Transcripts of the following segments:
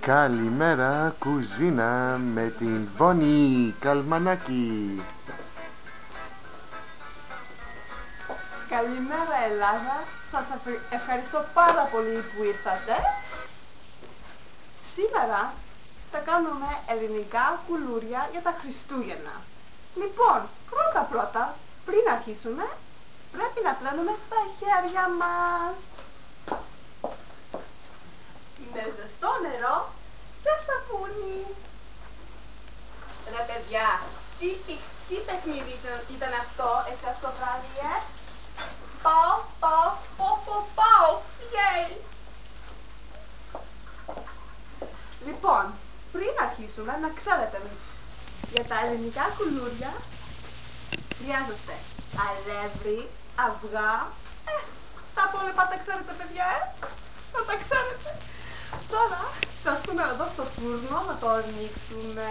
Καλημέρα κουζίνα με την Βόνη Καλμανάκη. Καλημέρα Ελλάδα, σας ευχαριστώ πάρα πολύ που ήρθατε. Σήμερα θα κάνουμε ελληνικά κουλούρια για τα Χριστούγεννα. Λοιπόν, πρώτα, πριν αρχίσουμε, πρέπει να πλένουμε τα χέρια μας με ζεστό νερό και σαπούνι. Ρε παιδιά, τι παιχνίδι ήταν αυτό εσάς το βράδυ, Πάω, yay! Λοιπόν, πριν αρχίσουμε, να ξέρετε, για τα ελληνικά κουλούρια χρειάζεστε αλεύρι, αυγά, τα υπόλοιπα τα ξέρετε παιδιά, θα τα ξέρετε. Τώρα θα έρθουμε εδώ στο φούρνο να το ανοίξουμε.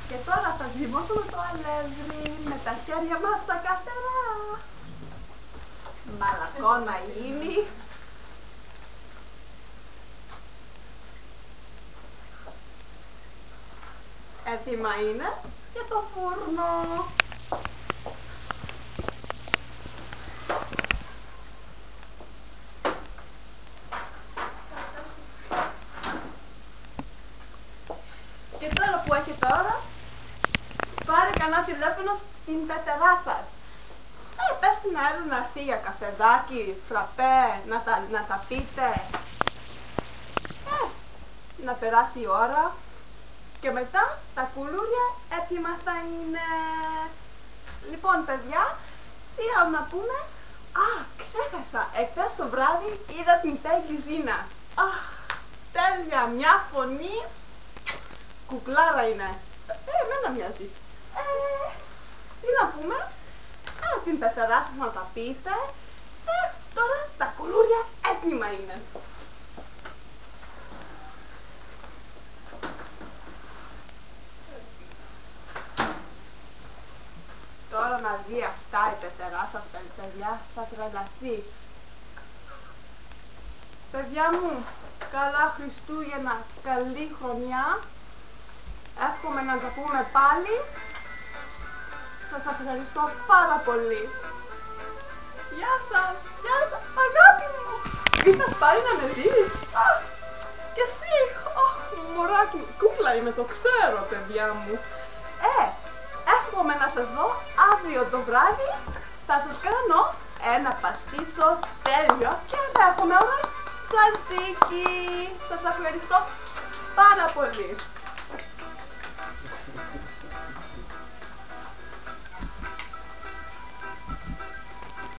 Και τώρα θα σβημώσουμε το αλεύρι με τα χέρια μας στα καθαρά. Μαλακό να γίνει. Έτοιμα είναι για το φούρνο. Και τώρα που έχετε ώρα, πάρε κανένα τηλέφωνο στην πετερά σας. Πες την άλλη να έρθει για καφεδάκι, φραπέ, να τα πείτε. Να περάσει η ώρα. Και μετά τα κουλούρια έτοιμα θα είναι. Λοιπόν παιδιά, τι άλλο να πούμε. Ξέχασα, εχθές το βράδυ είδα την Τέλη Ζήνα. Τέλεια, μια φωνή. Κουκλάρα είναι. Εμένα μοιάζει. Τι να πούμε. Την πεθερά σας να τα πείτε. Τώρα τα κουλούρια έτοιμα είναι. Τώρα να δει αυτά η πεθερά σας, παιδιά, θα τρελαθεί. Παιδιά μου, καλά Χριστούγεννα, καλή χρονιά. Εύχομαι να τα πούμε πάλι. Σας ευχαριστώ πάρα πολύ. Γεια σας, αγάπη μου. Ήρθες πάλι να με δεις. Και εσύ, μωράκι, κούκλα είμαι, το ξέρω παιδιά μου. Εύχομαι να σας δω αύριο το βράδυ. Θα σας κάνω ένα παστίτσο τέλειο και θα έχουμε όλα τσαρτζίκι. Σας ευχαριστώ πάρα πολύ.